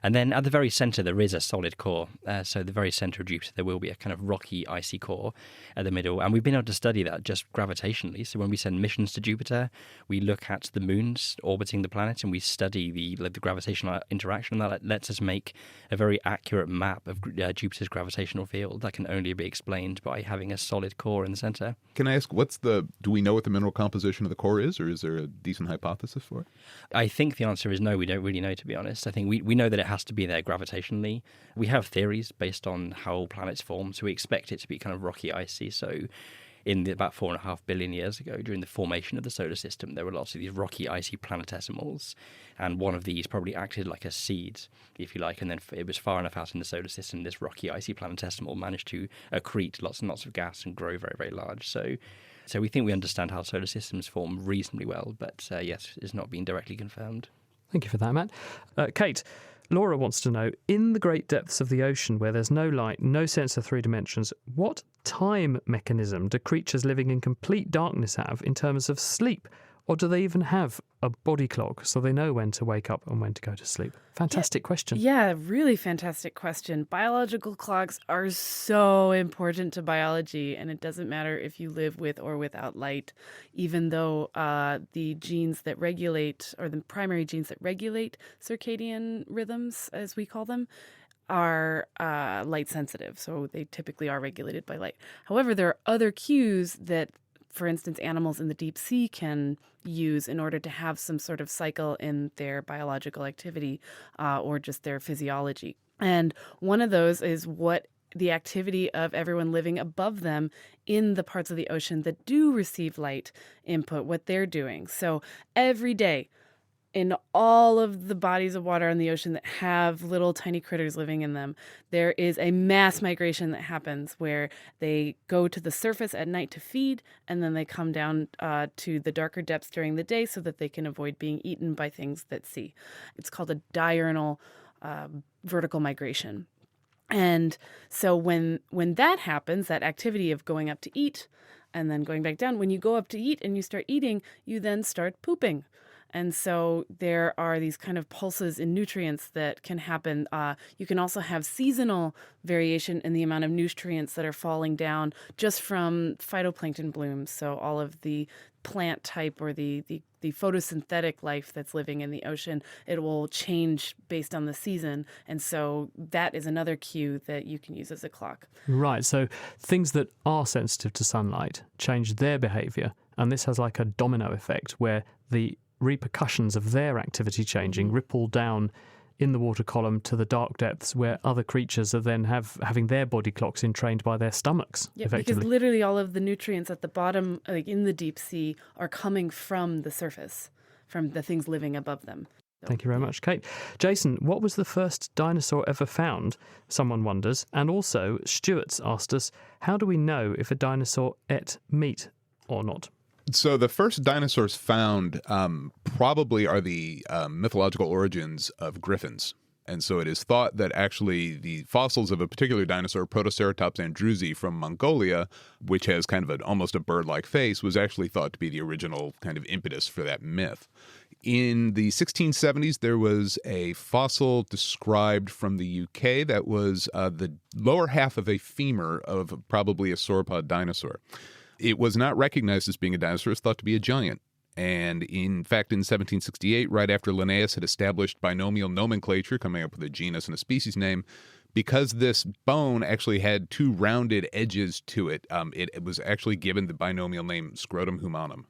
And then at the very centre, there is a solid core. So the very centre of Jupiter, there will be a kind of rocky, icy core at the middle. And we've been able to study that just gravitationally. So when we send missions to Jupiter, we look at the moons orbiting the planet and we study the gravitational interaction. And that lets us make a very accurate map of Jupiter's gravitational field that can only be explained by having a solid core in the centre. Can I ask, do we know what the mineral composition of the core is, or is there a decent hypothesis for it? I think the answer is no, we don't really know, to be honest. I think we know that it has to be there gravitationally. We have theories based on how planets form, so we expect it to be kind of rocky, icy. So about 4.5 billion years ago, during the formation of the solar system, there were lots of these rocky, icy planetesimals, and one of these probably acted like a seed, if you like, and then it was far enough out in the solar system, this rocky, icy planetesimal managed to accrete lots and lots of gas and grow very, very large. So we think we understand how solar systems form reasonably well, but yes, it's not been directly confirmed. Thank you for that, Matt. Kate, Laura wants to know, in the great depths of the ocean where there's no light, no sense of three dimensions, what time mechanism do creatures living in complete darkness have in terms of sleep? Or do they even have a body clock so they know when to wake up and when to go to sleep? Fantastic question. Yeah, really fantastic question. Biological clocks are so important to biology, and it doesn't matter if you live with or without light, even though the genes that regulate, or the primary genes that regulate circadian rhythms, as we call them, are light sensitive. So they typically are regulated by light. However, there are other cues that for instance, animals in the deep sea can use in order to have some sort of cycle in their biological activity or just their physiology. And one of those is what the activity of everyone living above them in the parts of the ocean that do receive light input, what they're doing. So every day, in all of the bodies of water in the ocean that have little tiny critters living in them, there is a mass migration that happens where they go to the surface at night to feed, and then they come down to the darker depths during the day so that they can avoid being eaten by things that see. It's called a diurnal vertical migration. And so when that happens, that activity of going up to eat and then going back down, when you go up to eat and you start eating, you then start pooping. And so there are these kind of pulses in nutrients that can happen. You can also have seasonal variation in the amount of nutrients that are falling down just from phytoplankton blooms. So all of the plant type or the photosynthetic life that's living in the ocean, it will change based on the season. And so that is another cue that you can use as a clock. Right. So things that are sensitive to sunlight change their behaviour. And this has like a domino effect where the repercussions of their activity changing ripple down in the water column to the dark depths where other creatures are then having their body clocks entrained by their stomachs. Yeah, because literally all of the nutrients at the bottom, like in the deep sea, are coming from the surface, from the things living above them. So, thank you very much, Kate. Jason, what was the first dinosaur ever found? Someone wonders. And also, Stuart's asked us, how do we know if a dinosaur ate meat or not? So the first dinosaurs found probably are the mythological origins of griffins. And so it is thought that actually the fossils of a particular dinosaur, Protoceratops andrewsi from Mongolia, which has kind of almost a bird-like face, was actually thought to be the original kind of impetus for that myth. In the 1670s, there was a fossil described from the UK that was the lower half of a femur of probably a sauropod dinosaur. It was not recognized as being a dinosaur. It was thought to be a giant. And in fact, in 1768, right after Linnaeus had established binomial nomenclature, coming up with a genus and a species name, because this bone actually had two rounded edges to it, it was actually given the binomial name Scrotum humanum.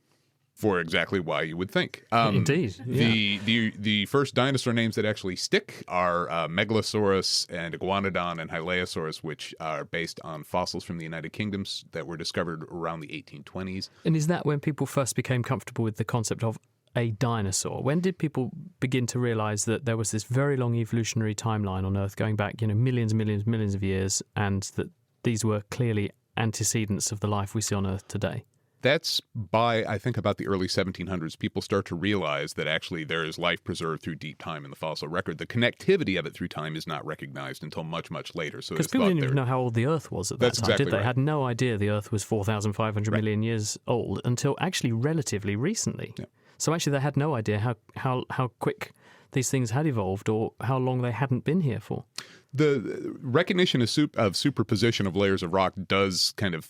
For exactly why you would think. Indeed. Yeah. The first dinosaur names that actually stick are Megalosaurus and Iguanodon and Hylaeosaurus, which are based on fossils from the United Kingdom that were discovered around the 1820s. And is that when people first became comfortable with the concept of a dinosaur? When did people begin to realise that there was this very long evolutionary timeline on Earth going back, millions and millions and millions of years, and that these were clearly antecedents of the life we see on Earth today? That's by, I think, about the early 1700s, people start to realize that actually there is life preserved through deep time in the fossil record. The connectivity of it through time is not recognized until much, much later. Because people didn't even know how old the Earth was at that time, exactly did they? Right. Had no idea the Earth was 4,500 million years old until actually relatively recently. Yeah. So actually they had no idea how quick these things had evolved or how long they hadn't been here for. The recognition of superposition of layers of rock does kind of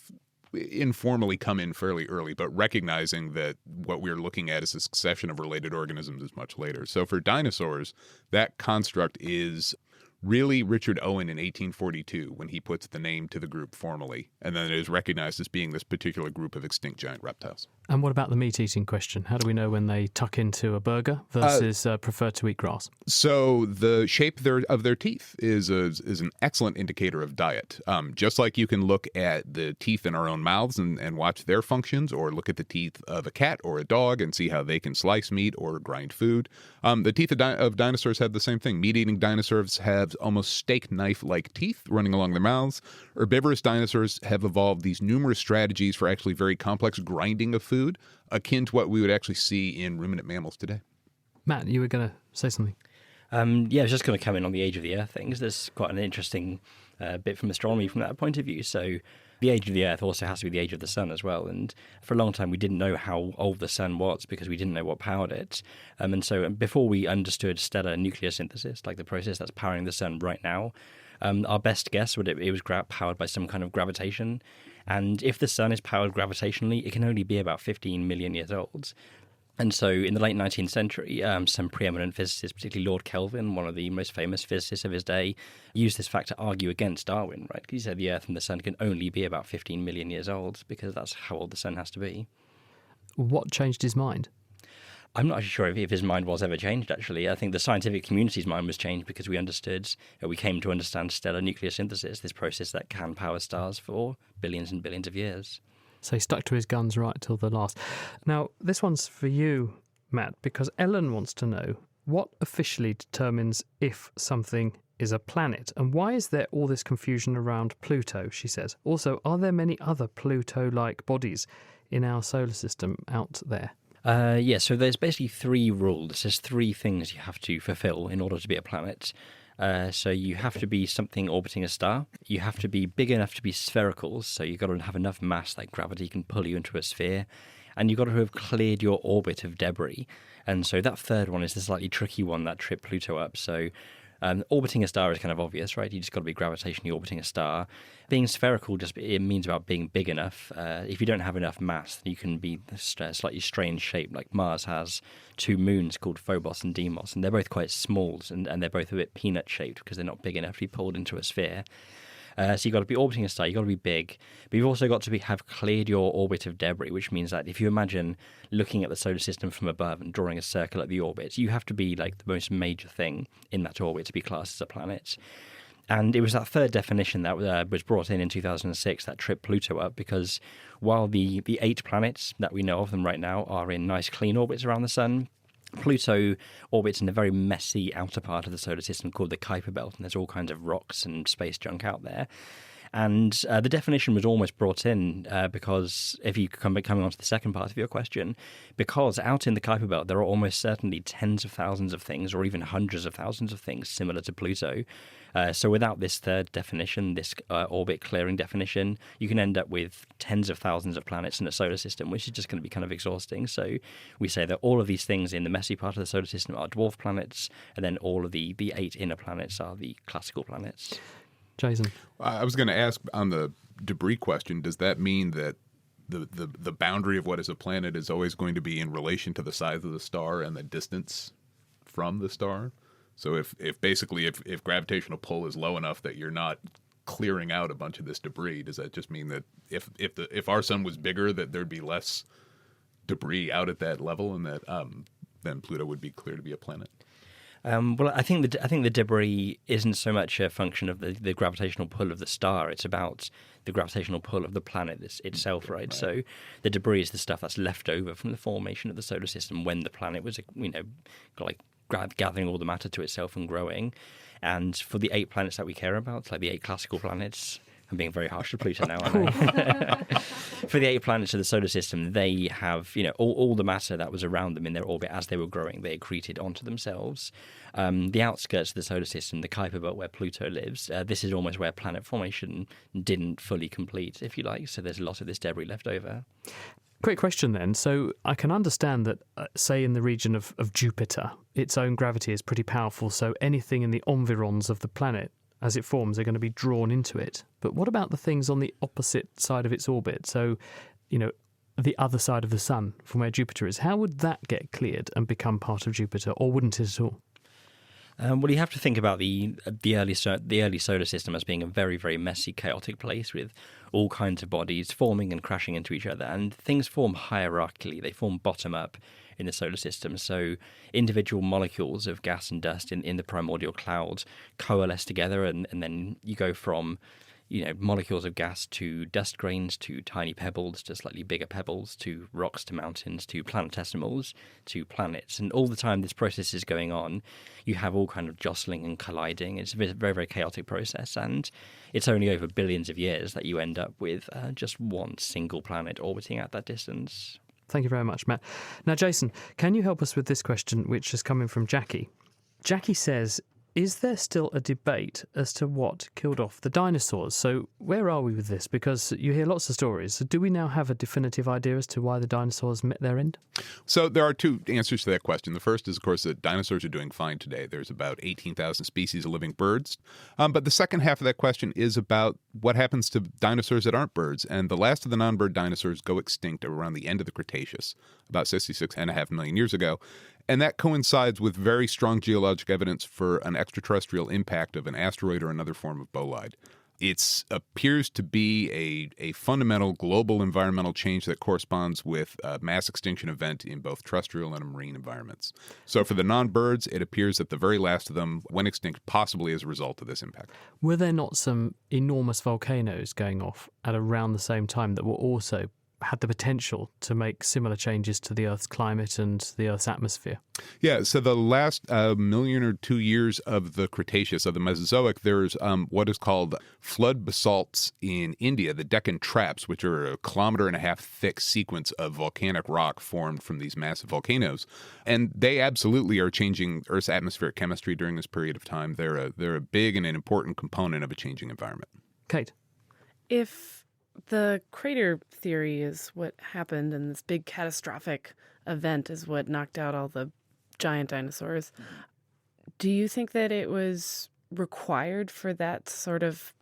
informally come in fairly early, but recognizing that what we're looking at is a succession of related organisms is much later. So for dinosaurs, that construct is really Richard Owen in 1842 when he puts the name to the group formally, and then it is recognized as being this particular group of extinct giant reptiles. And what about the meat-eating question? How do we know when they tuck into a burger versus prefer to eat grass? So the shape of their teeth is an excellent indicator of diet. Just like you can look at the teeth in our own mouths and watch their functions, or look at the teeth of a cat or a dog and see how they can slice meat or grind food. The teeth of dinosaurs have the same thing. Meat-eating dinosaurs have almost steak knife-like teeth running along their mouths. Herbivorous dinosaurs have evolved these numerous strategies for actually very complex grinding of food, akin to what we would actually see in ruminant mammals today. Matt, you were going to say something. I was just going to come in on the age of the Earth things. There's quite an interesting bit from astronomy from that point of view. So the age of the Earth also has to be the age of the sun as well. And for a long time, we didn't know how old the sun was because we didn't know what powered it. And so before we understood stellar nucleosynthesis, like the process that's powering the sun right now, our best guess would it was powered by some kind of gravitation. And if the sun is powered gravitationally, it can only be about 15 million years old. And so in the late 19th century, some preeminent physicists, particularly Lord Kelvin, one of the most famous physicists of his day, used this fact to argue against Darwin, right? Because he said the Earth and the Sun can only be about 15 million years old because that's how old the Sun has to be. What changed his mind? I'm not sure if his mind was ever changed, actually. I think the scientific community's mind was changed because we came to understand stellar nucleosynthesis, this process that can power stars for billions and billions of years. So he stuck to his guns right till the last. Now, this one's for you, Matt, because Ellen wants to know what officially determines if something is a planet, and why is there all this confusion around Pluto, she says. Also, are there many other Pluto-like bodies in our solar system out there? So there's basically 3 rules. There's 3 things you have to fulfill in order to be a planet. So you have to be something orbiting a star. You have to be big enough to be spherical, so you've got to have enough mass that gravity can pull you into a sphere. And you've got to have cleared your orbit of debris. And so that third one is the slightly tricky one that tripped Pluto up. So orbiting a star is kind of obvious, right? You just got to be gravitationally orbiting a star. Being spherical it means about being big enough. If you don't have enough mass, you can be a slightly strange shape. Like Mars has 2 moons called Phobos and Deimos, and they're both quite small, and they're both a bit peanut shaped because they're not big enough to be pulled into a sphere. So you've got to be orbiting a star, you've got to be big, but you've also got to have cleared your orbit of debris, which means that if you imagine looking at the solar system from above and drawing a circle at the orbit, you have to be like the most major thing in that orbit to be classed as a planet. And it was that third definition that was brought in 2006 that tripped Pluto up, because while the 8 planets that we know of them right now are in nice clean orbits around the Sun, Pluto orbits in a very messy outer part of the solar system called the Kuiper Belt, and there's all kinds of rocks and space junk out there. And the definition was almost brought in because, if you coming on to the second part of your question, because out in the Kuiper Belt there are almost certainly tens of thousands of things, or even hundreds of thousands of things similar to Pluto. So without this third definition, this orbit clearing definition, you can end up with tens of thousands of planets in a solar system, which is just going to be kind of exhausting. So we say that all of these things in the messy part of the solar system are dwarf planets, and then all of the 8 inner planets are the classical planets. Jason? I was going to ask on the debris question, does that mean that the boundary of what is a planet is always going to be in relation to the size of the star and the distance from the star? So if gravitational pull is low enough that you're not clearing out a bunch of this debris, does that just mean that if our sun was bigger, that there'd be less debris out at that level, and that then Pluto would be clear to be a planet? Well, I think the debris isn't so much a function of the gravitational pull of the star. It's about the gravitational pull of the planet itself, right? So the debris is the stuff that's left over from the formation of the solar system when the planet was, gathering all the matter to itself and growing. And for the 8 planets that we care about, like the 8 classical planets, I'm being very harsh to Pluto now, aren't I? For the 8 planets of the solar system, they have, all the matter that was around them in their orbit as they were growing, they accreted onto themselves. The outskirts of the solar system, the Kuiper Belt where Pluto lives, this is almost where planet formation didn't fully complete, if you like. So there's a lot of this debris left over. Quick question then. So I can understand that, say, in the region of Jupiter, its own gravity is pretty powerful, so anything in the environs of the planet as it forms are going to be drawn into it. But what about the things on the opposite side of its orbit? So, the other side of the Sun from where Jupiter is. How would that get cleared and become part of Jupiter, or wouldn't it at all? Well, you have to think about the early solar system as being a very, very messy, chaotic place with all kinds of bodies forming and crashing into each other. And things form hierarchically. They form bottom up in the solar system. So individual molecules of gas and dust in the primordial clouds coalesce together, and then you go from molecules of gas to dust grains to tiny pebbles to slightly bigger pebbles to rocks to mountains to planetesimals to planets. And all the time this process is going on, you have all kind of jostling and colliding. It's a very, very chaotic process, and it's only over billions of years that you end up with just one single planet orbiting at that distance. Thank you very much, Matt. Now, Jason, can you help us with this question, which is coming from Jackie? Jackie says, is there still a debate as to what killed off the dinosaurs? So where are we with this? Because you hear lots of stories. So do we now have a definitive idea as to why the dinosaurs met their end? So there are two answers to that question. The first is, of course, that dinosaurs are doing fine today. There's about 18,000 species of living birds. But the second half of that question is about what happens to dinosaurs that aren't birds. And the last of the non-bird dinosaurs go extinct around the end of the Cretaceous, about 66.5 million years ago. And that coincides with very strong geologic evidence for an extraterrestrial impact of an asteroid or another form of bolide. It appears to be a fundamental global environmental change that corresponds with a mass extinction event in both terrestrial and marine environments. So for the non-birds, it appears that the very last of them went extinct possibly as a result of this impact. Were there not some enormous volcanoes going off at around the same time that were also had the potential to make similar changes to the Earth's climate and the Earth's atmosphere? Yeah, so the last million or 2 years of the Cretaceous, of the Mesozoic, there's what is called flood basalts in India, the Deccan Traps, which are a 1.5 kilometer thick sequence of volcanic rock formed from these massive volcanoes. And they absolutely are changing Earth's atmospheric chemistry during this period of time. They're a big and an important component of a changing environment. Kate? If the crater theory is what happened, and this big catastrophic event is what knocked out all the giant dinosaurs. Do you think that it was required for that sort of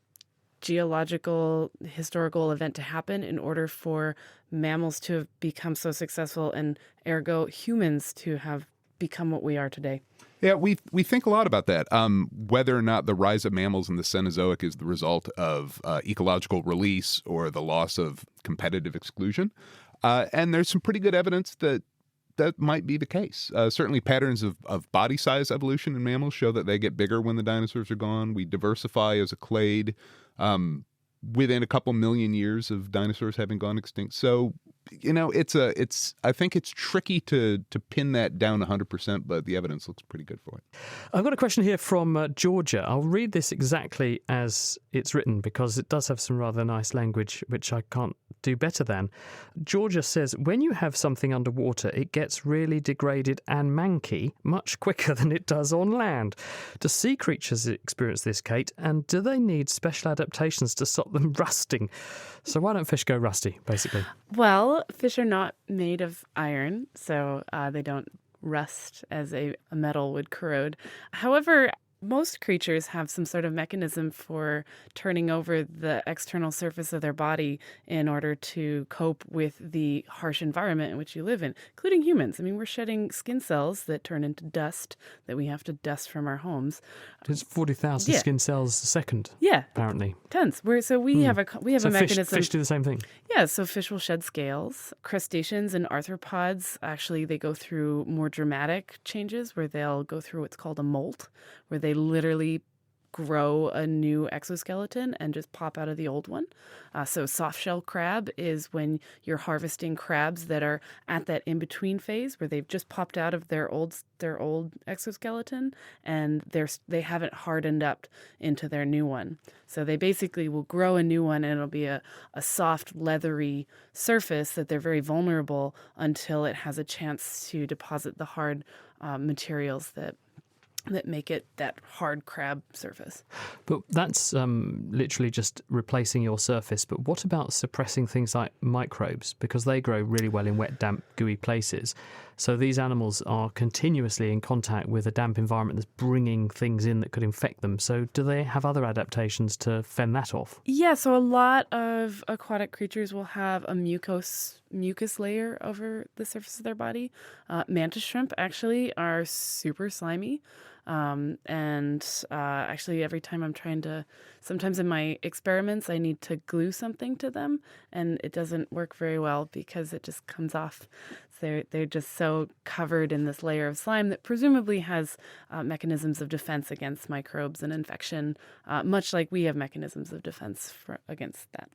geological, historical event to happen in order for mammals to have become so successful and ergo humans to have become what we are today? Yeah, we think a lot about that. Whether or not the rise of mammals in the Cenozoic is the result of ecological release or the loss of competitive exclusion. And there's some pretty good evidence that might be the case. Certainly patterns of body size evolution in mammals show that they get bigger when the dinosaurs are gone. We diversify as a clade within a couple million years of dinosaurs having gone extinct. So, I think it's tricky to pin that down 100%, but the evidence looks pretty good for it. I've got a question here from Georgia. I'll read this exactly as it's written because it does have some rather nice language, which I can't do better than. Georgia says, when you have something underwater, it gets really degraded and manky much quicker than it does on land. Do sea creatures experience this, Kate? And do they need special adaptations to stop them rusting? So why don't fish go rusty, basically? Well, fish are not made of iron, so they don't rust as a metal would corrode. However, most creatures have some sort of mechanism for turning over the external surface of their body in order to cope with the harsh environment in which you live in, including humans. I mean, we're shedding skin cells that turn into dust that we have to dust from our homes. It's 40,000 skin cells a second. Yeah, apparently tons. We have a mechanism. Fish do the same thing. Yeah, so fish will shed scales. Crustaceans and arthropods, actually, they go through more dramatic changes where they'll go through what's called a molt, where they literally grow a new exoskeleton and just pop out of the old one. So soft-shell crab is when you're harvesting crabs that are at that in-between phase where they've just popped out of their old exoskeleton and they haven't hardened up into their new one. So they basically will grow a new one and it'll be a soft, leathery surface that they're very vulnerable until it has a chance to deposit the hard materials that make it that hard crab surface. But that's literally just replacing your surface. But what about suppressing things like microbes? Because they grow really well in wet, damp, gooey places. So these animals are continuously in contact with a damp environment that's bringing things in that could infect them. So do they have other adaptations to fend that off? Yeah, so a lot of aquatic creatures will have a mucus layer over the surface of their body. Mantis shrimp actually are super slimy. Actually every time sometimes in my experiments, I need to glue something to them and it doesn't work very well because it just comes off. They're just so covered in this layer of slime that presumably has mechanisms of defense against microbes and infection, much like we have mechanisms of defense against that.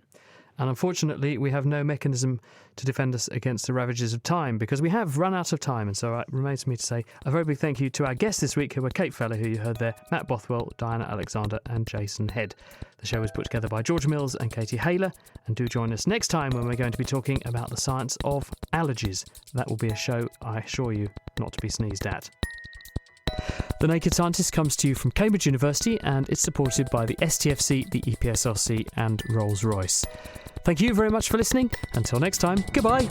And unfortunately, we have no mechanism to defend us against the ravages of time because we have run out of time. And so it remains for me to say a very big thank you to our guests this week, who were Kate Feller, who you heard there, Matt Bothwell, Diana Alexander and Jason Head. The show was put together by George Mills and Katie Hayler. And do join us next time when we're going to be talking about the science of allergies. That will be a show, I assure you, not to be sneezed at. The Naked Scientist comes to you from Cambridge University and it's supported by the STFC, the EPSRC and Rolls-Royce. Thank you very much for listening. Until next time, goodbye.